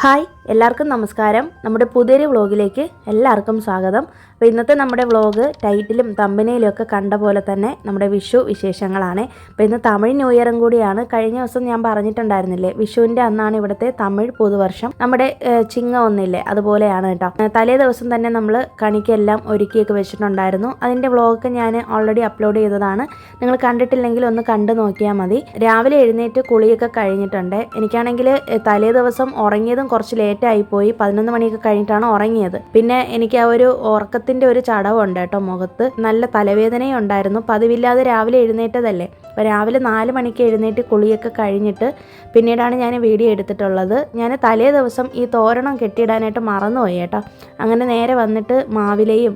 Hi എല്ലാവർക്കും നമസ്കാരം. നമ്മുടെ പുതിയൊരു വ്ളോഗിലേക്ക് എല്ലാവർക്കും സ്വാഗതം. അപ്പോൾ ഇന്നത്തെ നമ്മുടെ വ്ളോഗ് ടൈറ്റിലും തമ്പനയിലും ഒക്കെ കണ്ട പോലെ തന്നെ നമ്മുടെ വിഷു വിശേഷങ്ങളാണ്. അപ്പോൾ ഇന്ന് തമിഴ് ന്യൂ ഇയറും കൂടിയാണ്. കഴിഞ്ഞ ദിവസം ഞാൻ പറഞ്ഞിട്ടുണ്ടായിരുന്നില്ലേ, വിഷുവിൻ്റെ അന്നാണ് ഇവിടുത്തെ തമിഴ് പുതുവർഷം. നമ്മുടെ ചിങ്ങ ഒന്നില്ലേ, അതുപോലെയാണ് കേട്ടോ. തലേ ദിവസം തന്നെ നമ്മൾ കണിക്കെല്ലാം ഒരുക്കിയൊക്കെ വെച്ചിട്ടുണ്ടായിരുന്നു. അതിൻ്റെ വ്ളോഗൊക്കെ ഞാൻ ഓൾറെഡി അപ്ലോഡ് ചെയ്തതാണ്. നിങ്ങൾ കണ്ടിട്ടില്ലെങ്കിൽ ഒന്ന് കണ്ടു നോക്കിയാൽ മതി. രാവിലെ എഴുന്നേറ്റ് കുളിയൊക്കെ കഴിഞ്ഞിട്ടുണ്ട്. എനിക്കാണെങ്കിൽ തലേ ദിവസം ഉറങ്ങിയതും കുറച്ച് ലേറ്റായിപ്പോയി. 11 മണിയൊക്കെ കഴിഞ്ഞിട്ടാണ് ഉറങ്ങിയത്. പിന്നെ എനിക്ക് ആ ഒരു ഉറക്കത്തിൻ്റെ ഒരു ചടവുണ്ട് കേട്ടോ മുഖത്ത്. നല്ല തലവേദനയും ഉണ്ടായിരുന്നു. പതിവില്ലാതെ രാവിലെ എഴുന്നേറ്റതല്ലേ. അപ്പോൾ രാവിലെ 4 മണിക്ക് എഴുന്നേറ്റ് കുളിയൊക്കെ കഴിഞ്ഞിട്ട് പിന്നീടാണ് ഞാൻ വീഡിയോ എടുത്തിട്ടുള്ളത്. ഞാൻ തലേ ദിവസം ഈ തോരണം കെട്ടിയിടാനായിട്ട് മറന്നുപോയി കേട്ടോ. അങ്ങനെ നേരെ വന്നിട്ട് മാവിലയും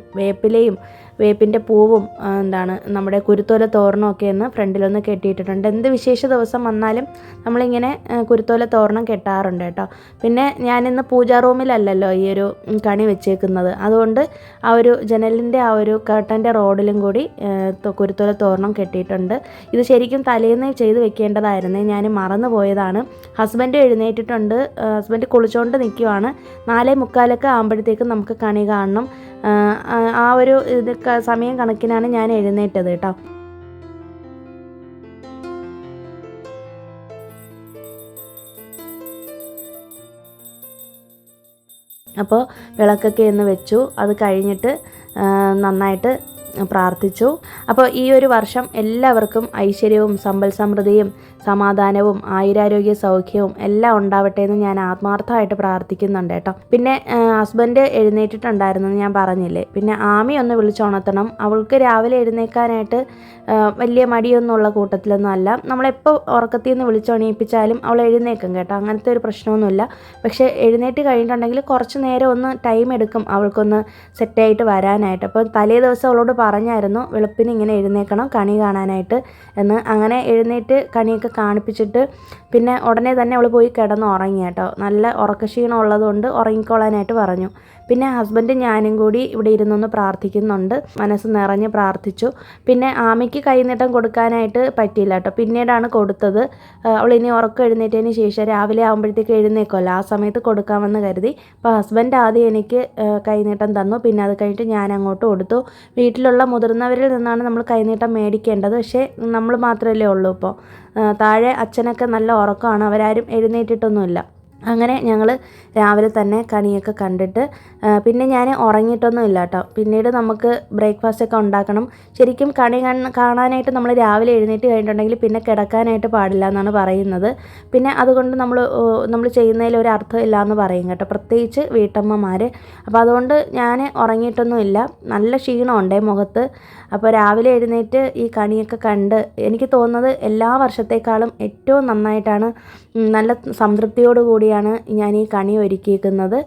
വേപ്പിൻ്റെ പൂവും നമ്മുടെ കുരുത്തോല തോരണമൊക്കെ ഒന്ന് ഫ്രണ്ടിലൊന്ന് കെട്ടിയിട്ടിട്ടുണ്ട്. എന്ത് വിശേഷ ദിവസം വന്നാലും നമ്മളിങ്ങനെ കുരുത്തോല തോരണം കെട്ടാറുണ്ട് കേട്ടോ. പിന്നെ ഞാനിന്ന് പൂജാ റൂമിലല്ലല്ലോ ഈ ഒരു കണി വെച്ചേക്കുന്നത്. അതുകൊണ്ട് ആ ഒരു ജനലിൻ്റെ ആ ഒരു കർട്ടൻ്റെ റോഡിലും കൂടി കുരുത്തോല തോരണം കെട്ടിയിട്ടുണ്ട്. ഇത് ശരിക്കും തലേന്ന് ചെയ്ത് വെക്കേണ്ടതായിരുന്നു, ഞാൻ മറന്നു പോയതാണ്. ഹസ്ബൻഡ് എഴുന്നേറ്റിട്ടുണ്ട്. ഹസ്ബൻഡ് കുളിച്ചുകൊണ്ട് നിൽക്കുവാണ്. 4:45 ആകുമ്പോഴത്തേക്കും നമുക്ക് കണി കാണണം. ആ ഒരു സമയം കണക്കിനാണ് ഞാൻ എഴുന്നേറ്റത് കേട്ടോ. അപ്പോൾ വിളക്കൊക്കെ ഒന്ന് വെച്ചു. അത് കഴിഞ്ഞിട്ട് നന്നായിട്ട് പ്രാർത്ഥിച്ചു. അപ്പോൾ ഈ ഒരു വർഷം എല്ലാവർക്കും ഐശ്വര്യവും സമ്പൽ സമൃദ്ധിയും സമാധാനവും ആയുരാരോഗ്യ സൗഖ്യവും എല്ലാം ഉണ്ടാവട്ടെ എന്ന് ഞാൻ ആത്മാർത്ഥമായിട്ട് പ്രാർത്ഥിക്കുന്നുണ്ട് കേട്ടോ. പിന്നെ ഹസ്ബൻഡ് എഴുന്നേറ്റിട്ടുണ്ടായിരുന്നു ഞാൻ പറഞ്ഞില്ലേ. പിന്നെ ആമി ഒന്ന് വിളിച്ചുണർത്തണം. അവൾക്ക് രാവിലെ എഴുന്നേൽക്കാനായിട്ട് വലിയ മടിയൊന്നുമുള്ള കൂട്ടത്തിലൊന്നും അല്ല. നമ്മളെപ്പോൾ ഉറക്കത്തിൽ നിന്ന് വിളിച്ചുണീപ്പിച്ചാലും അവൾ എഴുന്നേക്കും കേട്ടോ. അങ്ങനത്തെ ഒരു പ്രശ്നമൊന്നുമില്ല. പക്ഷേ എഴുന്നേറ്റ് കഴിഞ്ഞിട്ടുണ്ടെങ്കിൽ കുറച്ച് നേരം ഒന്ന് ടൈം എടുക്കും അവൾക്കൊന്ന് സെറ്റായിട്ട് വരാനായിട്ട്. അപ്പോൾ തലേ ദിവസം അവളോട് പറഞ്ഞായിരുന്നു വെളുപ്പിന് ഇങ്ങനെ എഴുന്നേൽക്കണം കണി കാണാനായിട്ട് എന്ന്. അങ്ങനെ എഴുന്നേറ്റ് കണിയൊക്കെ കാണിപ്പിച്ചിട്ട് പിന്നെ ഉടനെ തന്നെ അവൾ പോയി കിടന്ന് ഉറങ്ങി കേട്ടോ. നല്ല ഉറക്കക്ഷീണം ഉള്ളതുകൊണ്ട് ഉറങ്ങിക്കോളാനായിട്ട് പറഞ്ഞു. പിന്നെ ഹസ്ബൻഡ് ഞാനും കൂടി ഇവിടെ ഇരുന്നൊന്ന് പ്രാർത്ഥിക്കുന്നുണ്ട്. മനസ്സ് നിറഞ്ഞ് പ്രാർത്ഥിച്ചു. പിന്നെ ആമയ്ക്ക് കൈനീട്ടം കൊടുക്കാനായിട്ട് പറ്റിയില്ല കേട്ടോ. പിന്നീടാണ് കൊടുത്തത്. അവൾ ഇനി ഉറക്കം എഴുന്നേറ്റതിന് ശേഷം രാവിലെ ആകുമ്പോഴത്തേക്ക് എഴുന്നേക്കുമല്ലോ, ആ സമയത്ത് കൊടുക്കാമെന്ന് കരുതി. അപ്പോൾ ഹസ്ബൻഡ് ആദ്യം എനിക്ക് കൈനീട്ടം തന്നു. പിന്നെ അത് കഴിഞ്ഞിട്ട് ഞാൻ അങ്ങോട്ട് കൊടുത്തു. വീട്ടിലുള്ള മുതിർന്നവരിൽ നിന്നാണ് നമ്മൾ കൈനീട്ടം മേടിക്കേണ്ടത്. പക്ഷേ നമ്മൾ മാത്രമല്ലേ ഉള്ളൂ. ഇപ്പോൾ താഴെ അച്ഛനൊക്കെ നല്ല ഉറക്കമാണ്, അവരാരും എഴുന്നേറ്റിട്ടൊന്നുമില്ല. അങ്ങനെ ഞങ്ങൾ രാവിലെ തന്നെ കണിയൊക്കെ കണ്ടിട്ട് പിന്നെ ഞാൻ ഉറങ്ങിയിട്ടൊന്നും ഇല്ല കേട്ടോ. പിന്നീട് നമുക്ക് ബ്രേക്ക്ഫാസ്റ്റൊക്കെ ഉണ്ടാക്കണം. ശരിക്കും കണി കാണാനായിട്ട് നമ്മൾ രാവിലെ എഴുന്നേറ്റ് കഴിഞ്ഞിട്ടുണ്ടെങ്കിൽ പിന്നെ കിടക്കാനായിട്ട് പാടില്ല എന്നാണ് പറയുന്നത്. പിന്നെ അതുകൊണ്ട് നമ്മൾ ചെയ്യുന്നതിൽ ഒരു അർത്ഥമില്ല എന്ന് പറയും കേട്ടോ, പ്രത്യേകിച്ച് വീട്ടമ്മമാർ. അപ്പോൾ അതുകൊണ്ട് ഞാൻ ഉറങ്ങിയിട്ടൊന്നുമില്ല. നല്ല ക്ഷീണമുണ്ടേ മുഖത്ത്. അപ്പോൾ രാവിലെ എഴുന്നേറ്റ് ഈ കണിയൊക്കെ കണ്ട് എനിക്ക് തോന്നുന്നത് എല്ലാ വർഷത്തേക്കാളും ഏറ്റവും നന്നായിട്ടാണ്, നല്ല സംതൃപ്തിയോടുകൂടിയാണ് ഞാൻ ഈ കണി ഒരുക്കിയിരിക്കുന്നത്.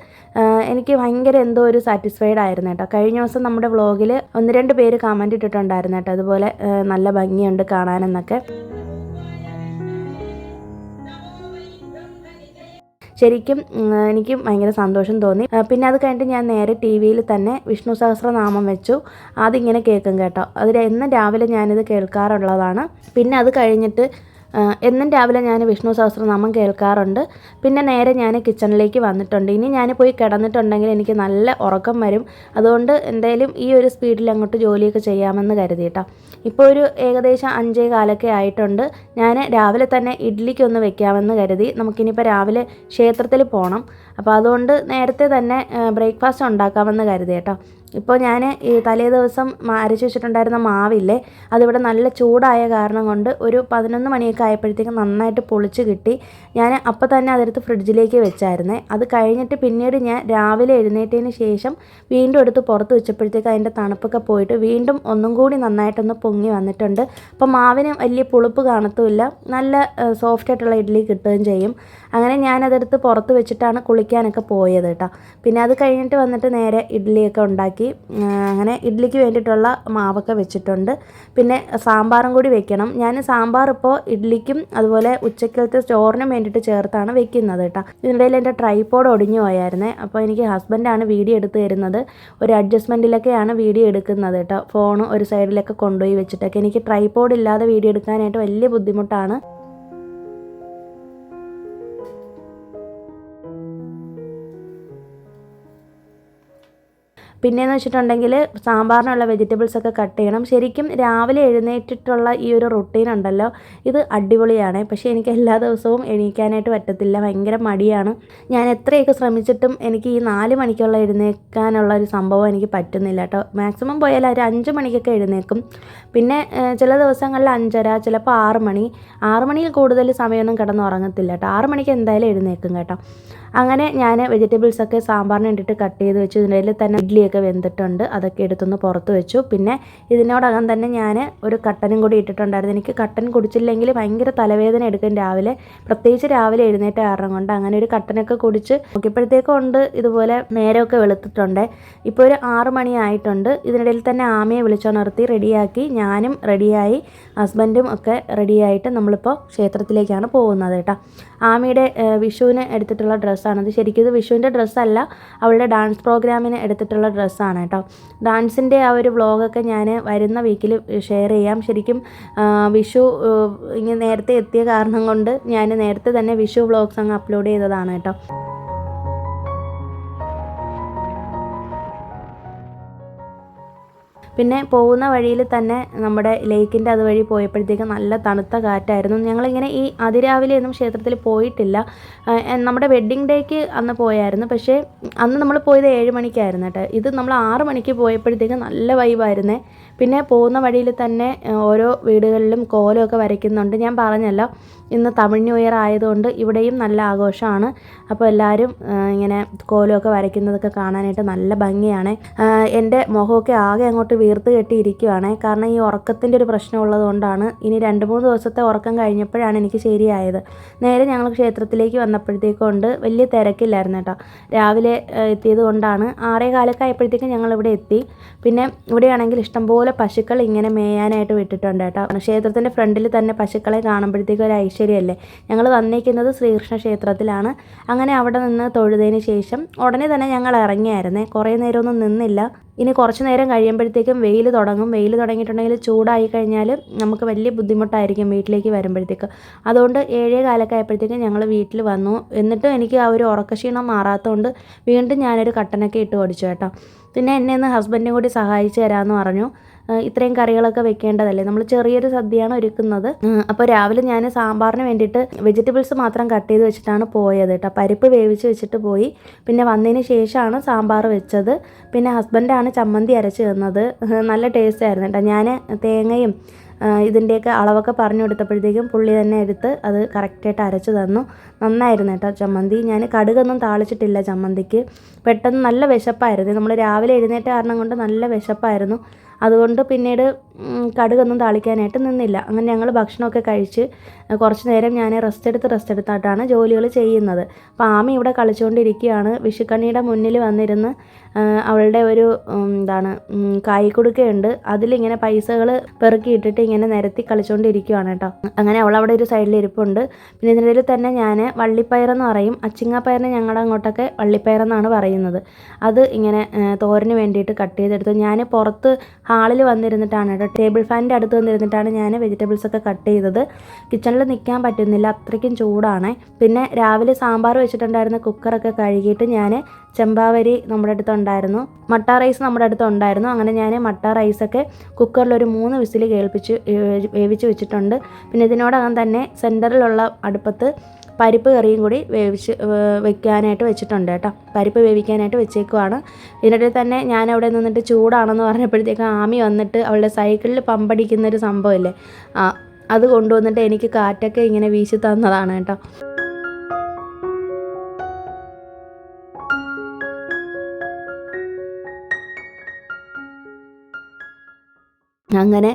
എനിക്ക് ഭയങ്കര എന്തോ ഒരു സാറ്റിസ്ഫൈഡ് ആയിരുന്നു കേട്ടോ. കഴിഞ്ഞ ദിവസം നമ്മുടെ വ്ളോഗിൽ 1-2 പേര് കമൻറ്റ് ഇട്ടിട്ടുണ്ടായിരുന്നു കേട്ടോ, അതുപോലെ നല്ല ഭംഗിയുണ്ട് കാണാനെന്നൊക്കെ. ശരിക്കും എനിക്ക് ഭയങ്കര സന്തോഷം തോന്നി. പിന്നെ അത് കഴിഞ്ഞിട്ട് ഞാൻ നേരെ TV-യിൽ തന്നെ വിഷ്ണു സഹസ്രനാമം വെച്ചു. അതിങ്ങനെ കേൾക്കും കേട്ടോ. അത് എന്നും രാവിലെ ഞാനിത് കേൾക്കാറുള്ളതാണ്. പിന്നെ അത് കഴിഞ്ഞിട്ട് എന്നും രാവിലെ ഞാൻ വിഷ്ണു സഹസ്രനാമം കേൾക്കാറുണ്ട്. പിന്നെ നേരെ ഞാൻ കിച്ചണിലേക്ക് വന്നിട്ടുണ്ട്. ഇനി ഞാൻ പോയി കിടന്നിട്ടുണ്ടെങ്കിൽ എനിക്ക് നല്ല ഉറക്കം വരും. അതുകൊണ്ട് എന്തായാലും ഈ ഒരു സ്പീഡിൽ അങ്ങോട്ട് ജോലിയൊക്കെ ചെയ്യാമെന്ന് കരുതി കേട്ടോ. ഇപ്പോൾ ഒരു ഏകദേശം 5:15 ആയിട്ടുണ്ട്. ഞാൻ രാവിലെ തന്നെ ഇഡ്ഡലിക്കൊന്ന് വെക്കാമെന്ന് കരുതി. നമുക്കിനിപ്പോൾ രാവിലെ ക്ഷേത്രത്തിൽ പോകണം. അപ്പോൾ അതുകൊണ്ട് നേരത്തെ തന്നെ ബ്രേക്ക്ഫാസ്റ്റ് ഉണ്ടാക്കാമെന്ന് കരുതി കേട്ടോ. ഇപ്പോൾ ഞാൻ ഈ തലേ ദിവസം അരച്ച് വെച്ചിട്ടുണ്ടായിരുന്ന മാവില്ലേ, അതിവിടെ നല്ല ചൂടായ കാരണം കൊണ്ട് ഒരു 11 മണിയൊക്കെ ആയപ്പോഴത്തേക്കും നന്നായിട്ട് പൊളിച്ച് കിട്ടി. ഞാൻ അപ്പോൾ തന്നെ അതെടുത്ത് ഫ്രിഡ്ജിലേക്ക് വെച്ചായിരുന്നേ. അത് കഴിഞ്ഞിട്ട് പിന്നീട് ഞാൻ രാവിലെ എഴുന്നേറ്റതിന് ശേഷം വീണ്ടും എടുത്ത് പുറത്ത് വെച്ചപ്പോഴത്തേക്ക് അതിൻ്റെ തണുപ്പൊക്കെ പോയിട്ട് വീണ്ടും ഒന്നും കൂടി നന്നായിട്ടൊന്ന് പൊങ്ങി വന്നിട്ടുണ്ട്. അപ്പോൾ മാവിന് വലിയ പുളിപ്പ് കാണത്തുമില്ല, നല്ല സോഫ്റ്റായിട്ടുള്ള ഇഡ്ഡലി കിട്ടുകയും ചെയ്യും. അങ്ങനെ ഞാനതെടുത്ത് പുറത്ത് വെച്ചിട്ടാണ് കുളിക്കാനൊക്കെ പോയത് കേട്ടോ. പിന്നെ അത് കഴിഞ്ഞിട്ട് വന്നിട്ട് നേരെ ഇഡ്ഡലിയൊക്കെ ഉണ്ടാക്കി. അങ്ങനെ ഇഡ്ഡലിക്ക് വേണ്ടിയിട്ടുള്ള മാവൊക്കെ വെച്ചിട്ടുണ്ട്. പിന്നെ സാമ്പാറും കൂടി വെക്കണം. ഞാൻ സാമ്പാർ ഇപ്പോൾ ഇഡ്ഡലിക്കും അതുപോലെ ഉച്ചക്കലത്തെ ചോറിനും വേണ്ടിയിട്ട് ചേർത്താണ് വെക്കുന്നത് കേട്ടോ. ഇതിനിടയിൽ എൻ്റെ ട്രൈപോഡ് ഒടിഞ്ഞു പോയായിരുന്നേ. അപ്പോൾ എനിക്ക് ഹസ്ബൻഡാണ് വീഡിയോ എടുത്ത് തരുന്നത്. ഒരു അഡ്ജസ്റ്റ്മെൻറ്റിലൊക്കെയാണ് വീഡിയോ എടുക്കുന്നത് കേട്ടോ. ഫോൺ ഒരു സൈഡിലൊക്കെ കൊണ്ടുപോയി വെച്ചിട്ടൊക്കെ. എനിക്ക് ട്രൈപോഡ് ഇല്ലാതെ വീഡിയോ എടുക്കാനായിട്ട് വലിയ ബുദ്ധിമുട്ടാണ്. പിന്നെയെന്ന് വെച്ചിട്ടുണ്ടെങ്കിൽ സാമ്പാറിനുള്ള വെജിറ്റബിൾസൊക്കെ കട്ട് ചെയ്യണം. ശരിക്കും രാവിലെ എഴുന്നേറ്റിട്ടുള്ള ഈ ഒരു റുട്ടീൻ ഉണ്ടല്ലോ, ഇത് അടിപൊളിയാണ്. പക്ഷേ എനിക്ക് എല്ലാ ദിവസവും എണീക്കാനായിട്ട് പറ്റത്തില്ല, ഭയങ്കര മടിയാണ്. ഞാൻ എത്രയൊക്കെ ശ്രമിച്ചിട്ടും എനിക്ക് ഈ 4 മണിക്കുള്ള എഴുന്നേൽക്കാനുള്ള ഒരു സംഭവം എനിക്ക് പറ്റുന്നില്ല കേട്ടോ. മാക്സിമം പോയാൽ ഒരു 5 മണിക്കൊക്കെ എഴുന്നേൽക്കും. പിന്നെ ചില ദിവസങ്ങളിൽ 5:30, ചിലപ്പോൾ 6 മണി. 6 മണിയിൽ കൂടുതൽ സമയമൊന്നും കിടന്നുറങ്ങത്തില്ല കേട്ടോ. 6 മണിക്ക് എന്തായാലും എഴുന്നേൽക്കും കേട്ടോ. അങ്ങനെ ഞാൻ വെജിറ്റബിൾസൊക്കെ സാമ്പാറിന് വേണ്ടിയിട്ട് കട്ട് ചെയ്ത് വെച്ചു. ഇതിൻ്റെ തന്നെ ഇഡ്ഡലിയൊക്കെ വെന്തിട്ടുണ്ട്, അതൊക്കെ എടുത്തൊന്ന് പുറത്ത് വെച്ചു. പിന്നെ ഇതിനോടകം തന്നെ ഞാൻ ഒരു കട്ടനും കൂടി ഇട്ടിട്ടുണ്ടായിരുന്നു. എനിക്ക് കട്ടൻ കുടിച്ചില്ലെങ്കിൽ ഭയങ്കര തലവേദന എടുക്കും രാവിലെ, പ്രത്യേകിച്ച് രാവിലെ എഴുന്നേറ്റ കാരണം കൊണ്ട്. അങ്ങനെ ഒരു കട്ടനൊക്കെ കുടിച്ച് നോക്കിയപ്പോഴത്തേക്കും ഉണ്ട് ഇതുപോലെ നേരമൊക്കെ വെളുത്തിട്ടുണ്ട്. ഇപ്പോൾ ഒരു 6 മണി ആയിട്ടുണ്ട്. ഇതിനിടയിൽ തന്നെ ആമയെ വിളിച്ചുണർത്തി റെഡിയാക്കി, ഞാനും റെഡിയായി, ഹസ്ബൻഡും ഒക്കെ റെഡിയായിട്ട് നമ്മളിപ്പോൾ ക്ഷേത്രത്തിലേക്കാണ് പോകുന്നത് കേട്ടോ. ആമയുടെ വിഷുവിന് എടുത്തിട്ടുള്ള ഡ്രസ്സാണത്. ശരിക്കും ഇത് വിഷുവിൻ്റെ ഡ്രസ്സല്ല, അവളുടെ ഡാൻസ് പ്രോഗ്രാമിന് എടുത്തിട്ടുള്ള ഡ്രസ്സാണ് കേട്ടോ. ഡാൻസിൻ്റെ ആ ഒരു വ്ളോഗൊക്കെ ഞാൻ വരുന്ന വീക്കിൽ ഷെയർ ചെയ്യാം. ശരിക്കും വിഷു ഇങ്ങനെ നേരത്തെ എത്തിയ കാരണം കൊണ്ട് ഞാൻ നേരത്തെ തന്നെ വിഷു വ്ളോഗ്സ് അങ്ങ് അപ്ലോഡ് ചെയ്തതാണ് കേട്ടോ. പിന്നെ പോകുന്ന വഴിയിൽ തന്നെ നമ്മുടെ ലേക്കിൻ്റെ അതുവഴി പോയപ്പോഴത്തേക്ക് നല്ല തണുത്ത കാറ്റായിരുന്നു. ഞങ്ങളിങ്ങനെ ഈ അതിരാവിലെയൊന്നും ക്ഷേത്രത്തിൽ പോയിട്ടില്ല. നമ്മുടെ വെഡ്ഡിങ് ഡേക്ക് അന്ന് പോയായിരുന്നു, പക്ഷേ അന്ന് നമ്മൾ പോയത് 7 മണിക്കായിരുന്നു കേട്ടോ. ഇത് നമ്മൾ 6 മണിക്ക് പോയപ്പോഴത്തേക്ക് നല്ല വൈബായിരുന്നേ. പിന്നെ പോകുന്ന വഴിയിൽ തന്നെ ഓരോ വീടുകളിലും കോലമൊക്കെ വരയ്ക്കുന്നുണ്ട്. ഞാൻ പറഞ്ഞല്ലോ, ഇന്ന് തമിഴ് ന്യൂ ഇയർ ആയതുകൊണ്ട് ഇവിടെയും നല്ല ആഘോഷമാണ്. അപ്പോൾ എല്ലാവരും ഇങ്ങനെ കോലമൊക്കെ വരയ്ക്കുന്നതൊക്കെ കാണാനായിട്ട് നല്ല ഭംഗിയാണ്. എൻ്റെ മുഖമൊക്കെ ആകെ അങ്ങോട്ട് വീർത്ത് കെട്ടിയിരിക്കുകയാണ്, കാരണം ഈ ഉറക്കത്തിൻ്റെ ഒരു പ്രശ്നം ഉള്ളത് കൊണ്ടാണ്. ഇനി 2-3 ദിവസത്തെ ഉറക്കം കഴിഞ്ഞപ്പോഴാണ് എനിക്ക് ശരിയായത്. നേരെ ഞങ്ങൾ ക്ഷേത്രത്തിലേക്ക് വന്നപ്പോഴത്തേക്കൊണ്ട് വലിയ തിരക്കില്ലായിരുന്നു കേട്ടോ. രാവിലെ എത്തിയത് കൊണ്ടാണ്. 6:15 ആയപ്പോഴത്തേക്കും ഞങ്ങളിവിടെ എത്തി. പിന്നെ ഇവിടെയാണെങ്കിൽ ഇഷ്ടംപോലെ പശുക്കൾ ഇങ്ങനെ മേയാനായിട്ട് വിട്ടിട്ടുണ്ട് കേട്ടോ. ക്ഷേത്രത്തിൻ്റെ ഫ്രണ്ടിൽ തന്നെ പശുക്കളെ കാണുമ്പോഴത്തേക്കും ഒരു ഐശ്വര്യമല്ലേ. ഞങ്ങൾ വന്നിരിക്കുന്നത് ശ്രീകൃഷ്ണ ക്ഷേത്രത്തിലാണ്. അങ്ങനെ അവിടെ നിന്ന് തൊഴുതതിന് ശേഷം ഉടനെ തന്നെ ഞങ്ങൾ ഇറങ്ങിയായിരുന്നേ. കുറേ നേരമൊന്നും നിന്നില്ല. ഇനി കുറച്ച് നേരം കഴിയുമ്പോഴത്തേക്കും വെയിൽ തുടങ്ങും. വെയിൽ തുടങ്ങിയിട്ടുണ്ടെങ്കിൽ ചൂടായി കഴിഞ്ഞാൽ നമുക്ക് വലിയ ബുദ്ധിമുട്ടായിരിക്കും വീട്ടിലേക്ക് വരുമ്പോഴത്തേക്ക്. അതുകൊണ്ട് 7:15 ആയപ്പോഴത്തേക്കും ഞങ്ങൾ വീട്ടിൽ വന്നു. എന്നിട്ടും എനിക്ക് ആ ഒരു ഉറക്കക്ഷീണം മാറാത്തതുകൊണ്ട് വീണ്ടും ഞാനൊരു കട്ടനൊക്കെ ഇട്ട് ഓടിച്ചു കേട്ടോ. പിന്നെ എന്നെ ഒന്ന് ഹസ്ബൻഡും കൂടി സഹായിച്ച് തരാമെന്ന് പറഞ്ഞു. ഇത്രയും കറികളൊക്കെ വെക്കേണ്ടതല്ലേ, നമ്മൾ ചെറിയൊരു സദ്യയാണ് ഒരുക്കുന്നത്. അപ്പോൾ രാവിലെ ഞാൻ സാമ്പാറിന് വേണ്ടിയിട്ട് വെജിറ്റബിൾസ് മാത്രം കട്ട് ചെയ്ത് വെച്ചിട്ടാണ് പോയത് കേട്ടോ. പരിപ്പ് വേവിച്ച് വെച്ചിട്ട് പോയി. പിന്നെ വന്നതിന് ശേഷമാണ് സാമ്പാർ വെച്ചത്. പിന്നെ ഹസ്ബൻഡാണ് ചമ്മന്തി അരച്ച് തന്നത്. നല്ല ടേസ്റ്റ് ആയിരുന്നു കേട്ടോ. ഞാൻ തേങ്ങയും ഇതിൻ്റെയൊക്കെ അളവൊക്കെ പറഞ്ഞു കൊടുത്തപ്പോഴത്തേക്കും പുള്ളി തന്നെ എടുത്ത് അത് കറക്റ്റായിട്ട് അരച്ച് തന്നു. നന്നായിരുന്നു കേട്ടോ ചമ്മന്തി. ഞാൻ കടുകൊന്നും താളിച്ചിട്ടില്ല ചമ്മന്തിക്ക്. പെട്ടെന്ന് നല്ല വിശപ്പായിരുന്നു. നമ്മൾ രാവിലെ എഴുന്നേറ്റ കാരണം കൊണ്ട് നല്ല വിശപ്പായിരുന്നു. അതുകൊണ്ട് പിന്നീട് കടുകൊന്നും താളിക്കാനായിട്ട് നിന്നില്ല. അങ്ങനെ ഞങ്ങൾ ഭക്ഷണമൊക്കെ കഴിച്ച് കുറച്ച് നേരം ഞാൻ റെസ്റ്റ് എടുത്തായിട്ടാണ് ജോലികൾ ചെയ്യുന്നത്. അപ്പോൾ ആമി ഇവിടെ കളിച്ചുകൊണ്ടിരിക്കുകയാണ്. വിഷുക്കണിയുടെ മുന്നിൽ വന്നിരുന്ന് അവളുടെ ഒരു കായ്ക്കുടുക്കയുണ്ട്, അതിലിങ്ങനെ പൈസകൾ പെറുക്കിയിട്ടിട്ട് ഇങ്ങനെ നിരത്തി കളിച്ചുകൊണ്ടിരിക്കുകയാണ് കേട്ടോ. അങ്ങനെ അവളവിടെ ഒരു സൈഡിൽ ഇരിപ്പുണ്ട്. പിന്നെ ഇതിനിടയിൽ തന്നെ ഞാൻ വള്ളിപ്പയറെന്ന് പറയും, അച്ചിങ്ങാപ്പയറിന് ഞങ്ങളുടെ അങ്ങോട്ടൊക്കെ വള്ളിപ്പയറെന്നാണ് പറയുന്നത്. അത് ഇങ്ങനെ തോരന് വേണ്ടിയിട്ട് കട്ട് ചെയ്തെടുത്തു. ഞാൻ പുറത്ത് ഹാളിൽ വന്നിരുന്നിട്ടാണ് കേട്ടോ, ടേബിൾ ഫാനിൻ്റെ അടുത്ത് വന്നിരുന്നിട്ടാണ് ഞാൻ വെജിറ്റബിൾസൊക്കെ കട്ട് ചെയ്തത്. കിച്ചണിൽ നിൽക്കാൻ പറ്റുന്നില്ല, അത്രയ്ക്കും ചൂടാണ്. പിന്നെ രാവിലെ സാമ്പാർ വെച്ചിട്ടുണ്ടായിരുന്ന കുക്കറൊക്കെ കഴുകിയിട്ട് ഞാൻ ചെമ്പാവരി നമ്മുടെ അടുത്തുണ്ടായിരുന്നു, മട്ട റൈസ് നമ്മുടെ അടുത്തുണ്ടായിരുന്നു. അങ്ങനെ ഞാൻ മട്ട റൈസൊക്കെ കുക്കറിലൊരു 3 വിസിൽ വേവിച്ച് വെച്ചിട്ടുണ്ട്. പിന്നെ ഇതിനോടകം തന്നെ സെൻറ്ററിലുള്ള അടുപ്പത്ത് പരിപ്പ് കറിയും കൂടി വെക്കാനായിട്ട് വെച്ചിട്ടുണ്ട് കേട്ടോ. പരിപ്പ് വേവിക്കാനായിട്ട് വെച്ചേക്കുവാണ്. ഇതിനിടയിൽ തന്നെ ഞാൻ അവിടെ നിന്നിട്ട് ചൂടാണെന്ന് പറഞ്ഞപ്പോഴത്തേക്കും ആമി വന്നിട്ട് അവളുടെ സൈക്കിളിൽ പമ്പടിക്കുന്നൊരു സംഭവമില്ലേ, അത് കൊണ്ടുവന്നിട്ട് എനിക്ക് കാറ്റൊക്കെ ഇങ്ങനെ വീശി തന്നതാണ് കേട്ടോ. അങ്ങനെ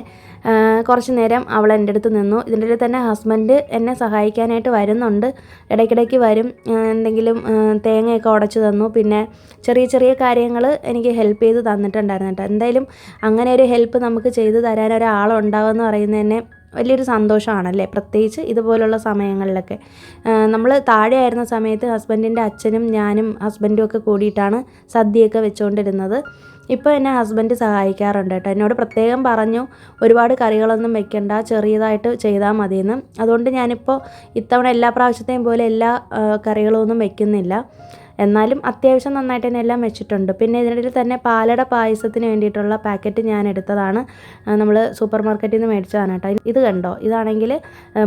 കുറച്ച് നേരം അവൾ എൻ്റെ അടുത്ത് നിന്നു. ഇതിൻ്റെ ഇടയിൽ തന്നെ ഹസ്ബൻഡ് എന്നെ സഹായിക്കാനായിട്ട് വരുന്നുണ്ട്. ഇടയ്ക്കിടയ്ക്ക് വരും, എന്തെങ്കിലും തേങ്ങയൊക്കെ ഉടച്ച് തന്നു. പിന്നെ ചെറിയ ചെറിയ കാര്യങ്ങൾ എനിക്ക് ഹെൽപ്പ് ചെയ്ത് തന്നിട്ടുണ്ടായിരുന്നു കേട്ടോ. എന്തായാലും അങ്ങനെ ഒരു ഹെൽപ്പ് നമുക്ക് ചെയ്തു തരാൻ ഒരാളുണ്ടാവുമെന്ന് പറയുന്നത് തന്നെ വലിയൊരു സന്തോഷമാണല്ലേ, പ്രത്യേകിച്ച് ഇതുപോലുള്ള സമയങ്ങളിലൊക്കെ. നമ്മൾ താഴെ ആയിരുന്ന സമയത്ത് ഹസ്ബൻഡിൻ്റെ അച്ഛനും ഞാനും ഹസ്ബൻഡും ഒക്കെ കൂടിയിട്ടാണ് സദ്യയൊക്കെ വെച്ചുകൊണ്ടിരുന്നത്. ഇപ്പോൾ എന്നെ ഹസ്ബൻഡ് സഹായിക്കാറുണ്ട് കേട്ടോ. എന്നോട് പ്രത്യേകം പറഞ്ഞു ഒരുപാട് കറികളൊന്നും വെക്കണ്ട, ചെറിയതായിട്ട് ചെയ്താൽ മതിയെന്ന്. അതുകൊണ്ട് ഞാനിപ്പോൾ ഇത്തവണ എല്ലാ പ്രാവശ്യത്തെയും പോലെ എല്ലാ കറികളൊന്നും വെക്കുന്നില്ല. എന്നാലും അത്യാവശ്യം നന്നായിട്ട് തന്നെ എല്ലാം വെച്ചിട്ടുണ്ട്. പിന്നെ ഇതിനിടയിൽ തന്നെ പാലട പായസത്തിന് വേണ്ടിയിട്ടുള്ള പാക്കറ്റ് ഞാൻ എടുത്തതാണ്. നമ്മൾ സൂപ്പർ മാർക്കറ്റിൽ നിന്ന് മേടിച്ചതാണ് കേട്ടോ. ഇത് കണ്ടോ, ഇതാണെങ്കിൽ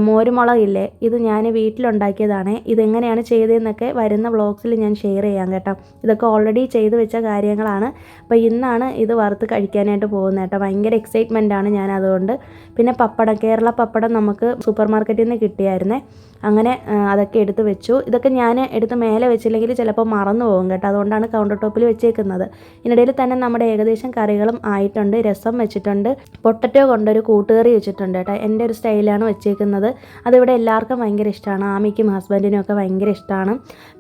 മോരുമുളകില്ലേ, ഇത് ഞാൻ വീട്ടിലുണ്ടാക്കിയതാണ്. ഇതെങ്ങനെയാണ് ചെയ്തതെന്നൊക്കെ വരുന്ന വ്ളോഗ്സിൽ ഞാൻ ഷെയർ ചെയ്യാം കേട്ടോ. ഇതൊക്കെ ഓൾറെഡി ചെയ്ത് വെച്ച കാര്യങ്ങളാണ്. അപ്പോൾ ഇന്നാണ് ഇത് വറുത്ത് കഴിക്കാനായിട്ട് പോകുന്നത് കേട്ടോ. ഭയങ്കര എക്സൈറ്റ്മെൻ്റ് ആണ് ഞാൻ അതുകൊണ്ട്. പിന്നെ പപ്പടം, കേരള പപ്പടം നമുക്ക് സൂപ്പർ മാർക്കറ്റിൽ നിന്ന് കിട്ടിയായിരുന്നേ. അങ്ങനെ അതൊക്കെ എടുത്ത് വെച്ചു. ഇതൊക്കെ ഞാൻ എടുത്ത് മേലെ വെച്ചില്ലെങ്കിൽ ചിലപ്പോൾ മറന്നു പോകും കേട്ടോ. അതുകൊണ്ടാണ് കൗണ്ടർ ടോപ്പിൽ വെച്ചേക്കുന്നത്. ഇതിനിടയിൽ തന്നെ നമ്മുടെ ഏകദേശം കറികളും ആയിട്ടുണ്ട്. രസം വെച്ചിട്ടുണ്ട്, പൊട്ടറ്റോ കൊണ്ടൊരു കൂട്ടുകറി വെച്ചിട്ടുണ്ട് കേട്ടോ. എൻ്റെ ഒരു സ്റ്റൈലാണ് വെച്ചേക്കുന്നത്. അതിവിടെ എല്ലാവർക്കും ഭയങ്കര ഇഷ്ടമാണ്. ആമിക്കും ഹസ്ബൻഡിനും ഒക്കെ ഭയങ്കര ഇഷ്ടമാണ്.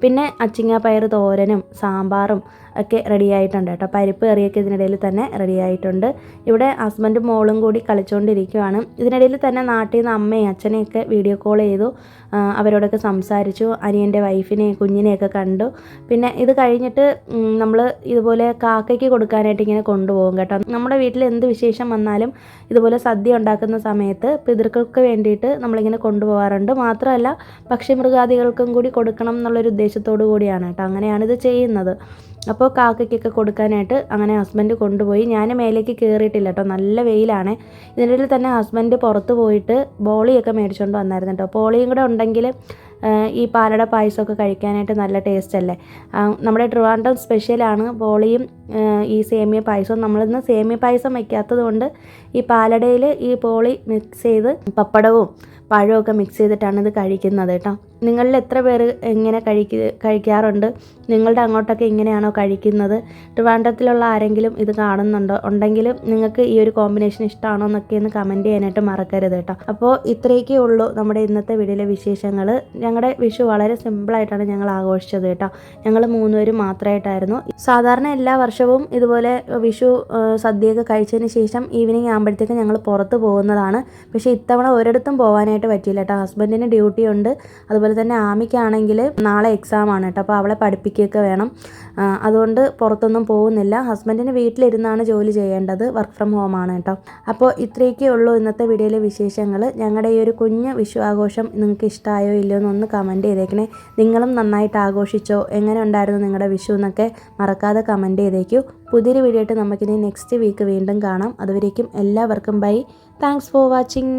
പിന്നെ അച്ചിങ്ങാപ്പയർ തോരനും സാമ്പാറും ഒക്കെ റെഡി ആയിട്ടുണ്ട് കേട്ടോ. പരിപ്പ് കറിയൊക്കെ ഇതിനിടയിൽ തന്നെ റെഡി ആയിട്ടുണ്ട്. ഇവിടെ ഹസ്ബൻഡും മോളും കൂടി കളിച്ചുകൊണ്ടിരിക്കുകയാണ്. ഇതിനിടയിൽ തന്നെ നാട്ടിൽ നിന്ന് അമ്മയും അച്ഛനെയൊക്കെ വീഡിയോ കോൾ ചെയ്തു. അവരോടൊക്കെ സംസാരിച്ചു. അനിയൻ്റെ വൈഫിനെയും കുഞ്ഞിനെയൊക്കെ കണ്ടു. പിന്നെ ഇത് കഴിഞ്ഞിട്ട് നമ്മൾ ഇതുപോലെ കാക്കയ്ക്ക് കൊടുക്കാനായിട്ട് ഇങ്ങനെ കൊണ്ടുപോകും കേട്ടോ. നമ്മുടെ വീട്ടിൽ എന്ത് വിശേഷം വന്നാലും ഇതുപോലെ സദ്യ ഉണ്ടാക്കുന്ന സമയത്ത് പിതൃക്കൾക്ക് വേണ്ടിയിട്ട് നമ്മളിങ്ങനെ കൊണ്ടുപോകാറുണ്ട്. മാത്രമല്ല പക്ഷിമൃഗാദികൾക്കും കൂടി കൊടുക്കണം എന്നുള്ളൊരു ഉദ്ദേശത്തോടു കൂടിയാണ് കേട്ടോ. അങ്ങനെയാണ് ഇത് ചെയ്യുന്നത്. അപ്പോൾ കാക്കയ്ക്കൊക്കെ കൊടുക്കാനായിട്ട് അങ്ങനെ ഹസ്ബൻഡ് കൊണ്ടുപോയി. ഞാൻ മേലേക്ക് കയറിയിട്ടില്ല കേട്ടോ, നല്ല വെയിലാണ്. ഇതിനിടയിൽ തന്നെ ഹസ്ബൻഡ് പുറത്ത് പോയിട്ട് ബോളിയൊക്കെ മേടിച്ചുകൊണ്ട് വന്നായിരുന്നു കേട്ടോ. ബോളിയും കൂടെ ഉണ്ടെങ്കിൽ ഈ പാലട പായസമൊക്കെ കഴിക്കാനായിട്ട് നല്ല ടേസ്റ്റ് അല്ലേ. നമ്മുടെ ട്രിവാൻഡ്രം സ്പെഷ്യലാണ് ബോളിയും ഈ സേമിയ പായസവും. നമ്മളിന്ന് സേമിയ പായസം വയ്ക്കാത്തത് കൊണ്ട് ഈ പാലടയിൽ ഈ ബോളി മിക്സ് ചെയ്ത് പപ്പടവും പഴമൊക്കെ മിക്സ് ചെയ്തിട്ടാണ് ഇത് കഴിക്കുന്നത് കേട്ടോ. നിങ്ങളിൽ എത്ര പേര് എങ്ങനെ കഴിക്കാറുണ്ട്? നിങ്ങളുടെ അങ്ങോട്ടൊക്കെ ഇങ്ങനെയാണോ കഴിക്കുന്നത്? ട്രിവാൻഡ്രത്തിലുള്ള ആരെങ്കിലും ഇത് കാണുന്നുണ്ടോ? ഉണ്ടെങ്കിൽ നിങ്ങൾക്ക് ഈ ഒരു കോമ്പിനേഷൻ ഇഷ്ടമാണോ എന്നൊക്കെ ഒന്ന് കമൻറ്റ് ചെയ്യാനായിട്ട് മറക്കരുത് കേട്ടോ. അപ്പോൾ ഇത്രയൊക്കെ ഉള്ളൂ നമ്മുടെ ഇന്നത്തെ വീഡിയോയിലെ വിശേഷങ്ങൾ. ഞങ്ങളുടെ വിഷു വളരെ സിമ്പിളായിട്ടാണ് ഞങ്ങൾ ആഘോഷിച്ചത് കേട്ടോ. ഞങ്ങൾ 3 പേരും മാത്രമായിട്ടായിരുന്നു. സാധാരണ എല്ലാ വർഷവും ഇതുപോലെ വിഷു സദ്യയൊക്കെ കഴിച്ചതിന് ശേഷം ഈവനിങ് ആകുമ്പോഴത്തേക്കും ഞങ്ങൾ പുറത്ത് പോകുന്നതാണ്. പക്ഷേ ഇത്തവണ ഒരിടത്തും പോകാനായിട്ട് പറ്റിയില്ല കേട്ടോ. ഹസ്ബൻഡിന് ഡ്യൂട്ടി ഉണ്ട്. അതുപോലെ തന്നെ ആമിക്കാണെങ്കിൽ നാളെ എക്സാം ആണ് കേട്ടോ. അപ്പോൾ അവളെ പഠിപ്പിക്കുകയൊക്കെ വേണം. അതുകൊണ്ട് പുറത്തൊന്നും പോകുന്നില്ല. ഹസ്ബൻഡിന് വീട്ടിലിരുന്നാണ് ജോലി ചെയ്യേണ്ടത്. വർക്ക് ഫ്രം ഹോം ആണ് കേട്ടോ. അപ്പോൾ ഇത്രയൊക്കെ ഉള്ളൂ ഇന്നത്തെ വീഡിയോയിലെ വിശേഷങ്ങൾ. ഞങ്ങളുടെ ഈ ഒരു കുഞ്ഞ് വിഷു ആഘോഷം നിങ്ങൾക്ക് ഇഷ്ടമായോ ഇല്ലയോ എന്നൊന്ന് കമൻറ്റ് ചെയ്തേക്കണേ. നിങ്ങളും നന്നായിട്ട് ആഘോഷിച്ചോ? എങ്ങനെ ഉണ്ടായിരുന്നു നിങ്ങളുടെ വിഷു എന്നൊക്കെ മറക്കാതെ കമൻറ്റ് ചെയ്തേക്കൂ. പുതിയൊരു വീഡിയോ ആയിട്ട് നമുക്കിനി നെക്സ്റ്റ് വീക്ക് വീണ്ടും കാണാം. അതുവരേക്കും എല്ലാവർക്കും ബൈ. Thanks for watching.